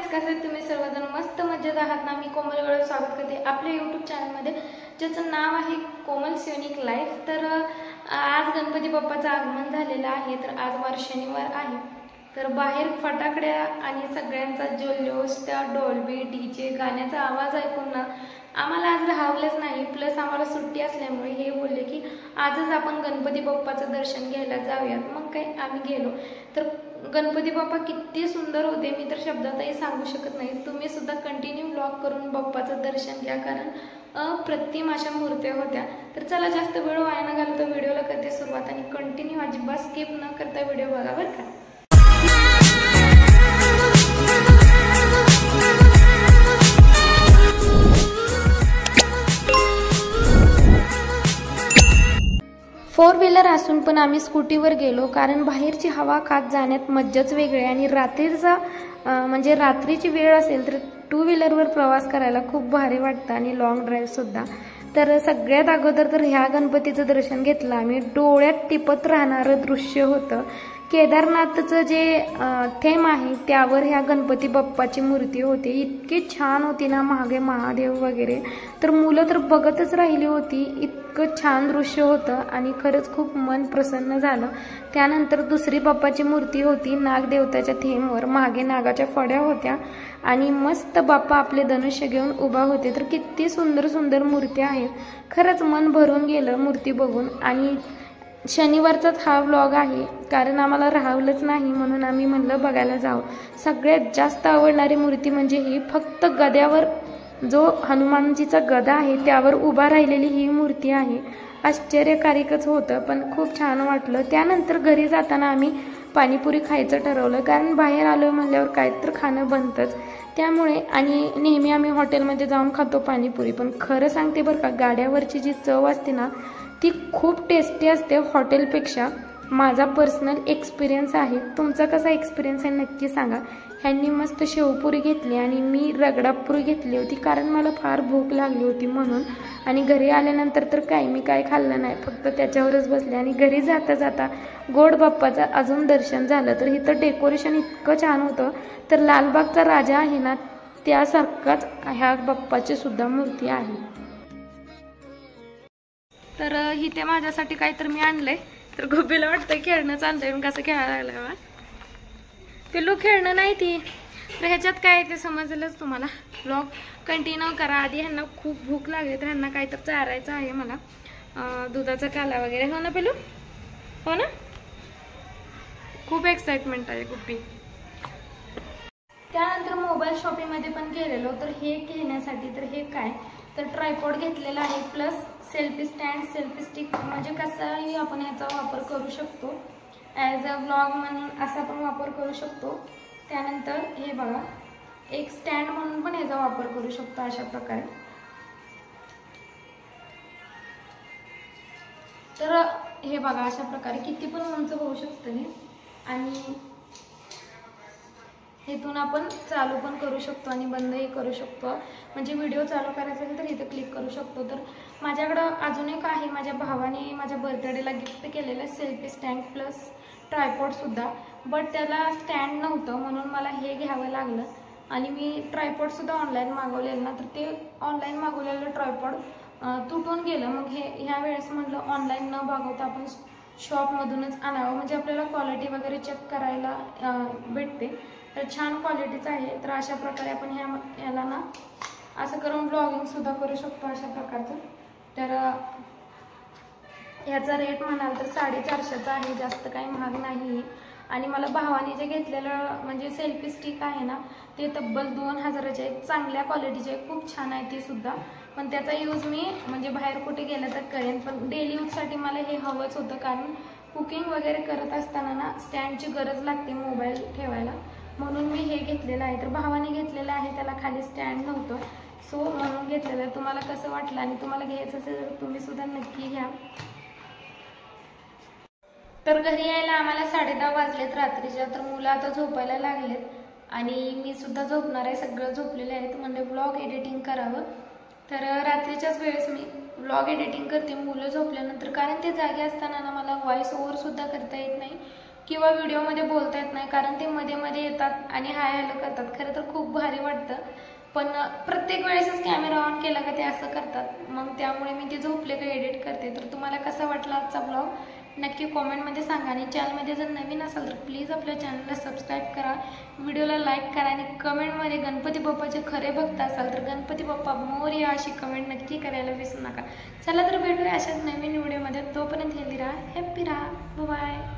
Friends, कसे तुम्ही सर्वजण? मस्त मजेत आहात ना? मी कोमल गवळी स्वागत करते आपल्या यूट्यूब चॅनलमध्ये, ज्याचं नाव आहे कोमल्स युनिक लाईफ। तर आज गणपती बाप्पाचं आगमन झालेलं आहे। तर आज वार शनिवार आहे। तर बाहेर फटाकड्या आणि सगळ्यांचा जल्लोष, त्या डॉल्बी डीजे गाण्याचा आवाज ऐकून ना आम्हाला आज राहावलंच नाही। प्लस आम्हाला सुट्टी असल्यामुळे हे बोलले की आजच आपण गणपती बाप्पाचं दर्शन घ्यायला जाऊयात। मग काय आम्ही गेलो। तर गणपती बाप्पा किती सुंदर होते, मी तर शब्दातही सांगू शकत नाही। तुम्ही सुद्धा कंटिन्यू ब्लॉग करून बाप्पाचं दर्शन घ्या, कारण अप्रतिम अशा मूर्त्या होत्या। तर चला जास्त वेळ वाया न घालवता व्हिडिओला करते सुरुवात आणि कंटिन्यू अजिबात स्किप न करता व्हिडिओ बघा बरं का। फोर व्हीलर असून पण आम्ही स्कूटीवर गेलो, कारण बाहेरची हवा खात जाण्यात मज्जाच वेगळी आणि रात्रीचा म्हणजे रात्रीची वेळ असेल तर टू व्हीलरवर प्रवास करायला खूप भारी वाटतं आणि लॉंग ड्राईव्ह सुद्धा। तर सगळ्यात अगोदर तर ह्या गणपतीचं दर्शन घेतलं आम्ही। डोळ्यात टिपत राहणारं दृश्य होतं। केदारनाथचं जे थेम आहे त्यावर ह्या गणपती बाप्पाची मूर्ती होती। इतकी छान होती ना, मागे महादेव वगैरे, तर मुलं तर बघतच राहिली होती। इतकं छान दृश्य होतं आणि खरंच खूप मन प्रसन्न झालं। त्यानंतर दुसरी बाप्पाची मूर्ती होती नागदेवताच्या थेमवर, मागे नागाच्या फड्या होत्या आणि मस्त बाप्पा आपले धनुष्य घेऊन उभा होते। तर किती सुंदर सुंदर मूर्त्या आहेत, खरंच मन भरून गेलं मूर्ती बघून। आणि शनिवारचाच हा व्लॉग आहे, कारण आम्हाला राहावलंच नाही म्हणून आम्ही म्हणलं बघायला जाऊ। सगळ्यात जास्त आवडणारी मूर्ती म्हणजे ही, फक्त गद्यावर जो हनुमानजीचा गदा आहे त्यावर उभा राहिलेली ही मूर्ती आहे। आश्चर्यकारकच होतं, पण खूप छान वाटलं। त्यानंतर घरी जाताना आम्ही पाणीपुरी खायचं ठरवलं, कारण बाहेर आलो म्हणल्यावर काय तर खाणं बनतंच त्यामुळे। आणि नेहमी आम्ही हॉटेलमध्ये जाऊन खातो पाणीपुरी, पण खरं सांगते बरं का, गाड्यावरची जी चव असते ना ती खूप टेस्टी असते हॉटेलपेक्षा। माझा पर्सनल एक्सपिरियन्स आहे, तुमचा कसा एक्सपिरियन्स आहे नक्की सांगा। ह्यांनी मस्त शेवपुरी घेतली आणि मी रगडापुरी घेतली होती, कारण मला फार भूक लागली होती म्हणून। आणि घरी आल्यानंतर तर मी काय खाल्लं नाही, फक्त त्याच्यावरच बसले। आणि घरी जाता जाता गोड बाप्पाचं अजून दर्शन झालं। तर इथं डेकोरेशन इतकं छान होतं, तर लालबागचा राजा आहे ना त्यासारखाच ह्या बाप्पाची सुद्धा मूर्ती आहे। तर इथे माझ्यासाठी काहीतरी मी आणलंय, तर गोबीला वाटतं खेळणंच आणलंय, कसं खेळायला लागलं बा पिल्लू, खेळणं नाही ती। तर ह्याच्यात काय ते समजलंच तुम्हाला। ब्लॉग कंटिन्यू करा। आधी ह्यांना खूप भूक लागली, तर ह्यांना काहीतरी चारायचं आहे मला, दुधाचा काला वगैरे, हो ना पिल्लू? हो ना, खूप एक्साइटमेंट आहे गुप्पी। त्यानंतर मोबाईल शॉपिंगमध्ये पण गेलेलो, तर हे घेण्यासाठी तर हे काय तर ट्रायपॉड घेतलेला आहे, plus selfie stand, selfie stick, म्हणजे कसाही आपण ह्याचा वापर करू शकतो। ॲज अ व्लॉग म्हणून असा पण वापर करू शकतो। त्यानंतर हे बघा, एक स्टँड म्हणून पण ह्याचा वापर करू शकतो अशा प्रकारे। तर हे बघा अशा प्रकारे किती पण उंच होऊ शकतं हे। आणि इथून आपण चालू पण करू शकतो आणि बंदही करू शकतो, म्हणजे व्हिडिओ चालू करायचा असेल तर इथं क्लिक करू शकतो। तर माझ्याकडं अजून एक आहे, माझ्या भावाने माझ्या बर्थडेला गिफ्ट केलेलं सेल्फी स्टँड प्लस ट्रायपॉडसुद्धा, बट त्याला स्टँड नव्हतं म्हणून मला हे घ्यावं लागलं। आणि मी ट्रायपॉडसुद्धा ऑनलाईन मागवलेलं ना, तर ते ऑनलाईन मागवलेलं ट्रायपॉड तुटून गेलं। मग ह्या वेळेस म्हटलं ऑनलाईन न मागवता आपण शॉपमधूनच आणावं, म्हणजे आपल्याला क्वालिटी वगैरे चेक करायला भेटते। तर छान क्वालिटीचं आहे। तर अशा प्रकारे आपण ह्याला ना असं करून ब्लॉगिंगसुद्धा करू शकतो अशा प्रकारचं। तर ह्याचा रेट म्हणाल तर 450चा आहे, जास्त काही महाग नाही। आणि मला भावाने जे घेतलेलं म्हणजे सेल्फी स्टिक आहे ना, ते तब्बल 2000चे आहे, चांगल्या क्वालिटीचे, खूप छान आहे ते सुद्धा। पण त्याचा यूज मी म्हणजे बाहेर कुठे गेलं तर करेन, पण डेली यूजसाठी मला हे हवंच होतं, कारण कुकिंग वगैरे करत असताना ना स्टँडची गरज लागते मोबाईल ठेवायला, म्हणून मी हे घेतलेलं आहे। तर भावाने घेतलेलं आहे, त्याला खाली स्टँड नव्हतं, सो म्हणून घेतलेलं आहे। तुम्हाला कसं वाटलं आणि तुम्हाला घ्यायचं असेल तर तुम्ही सुद्धा नक्की घ्या। तर घरी यायला आम्हाला 10:30 वाजलेत रात्रीच्या। तर मुलं आता झोपायला लागलेत आणि मी सुद्धा झोपणार आहे, सगळं झोपलेले आहेत, म्हणजे ब्लॉग एडिटिंग करावं। तर रात्रीच्याच वेळेस मी ब्लॉग एडिटिंग करते मुलं झोपल्यानंतर, कारण ते जागे असताना ना मला व्हॉइस ओव्हर सुद्धा करता येत नाही, किंवा व्हिडिओमध्ये बोलता येत नाही, कारण ते मध्ये मध्ये येतात आणि हाय हॅलो करतात. खरं तर खूप भारी वाटतं, पण प्रत्येक वेळेसच कॅमेरा ऑन केला का ते असं करतात. मग त्यामुळे मी ते झोपले का एडिट करते. तर तुम्हाला कसा वाटला आजचा ब्लॉग नक्की कॉमेंटमध्ये सांगा. आणि चॅनलमध्ये जर नवीन असाल तर प्लीज आपल्या चॅनलला सबस्क्राईब करा, व्हिडिओला लाईक करा आणि कमेंटमध्ये गणपती बाप्पाचे खरे भक्त असाल तर गणपती बाप्पा मोरया अशी कमेंट नक्की करायला विसरू नका. चला तर भेटूया अशाच नवीन व्हिडिओमध्ये. तोपर्यंत हेल्दी राहा, हॅप्पी राहा, बाय.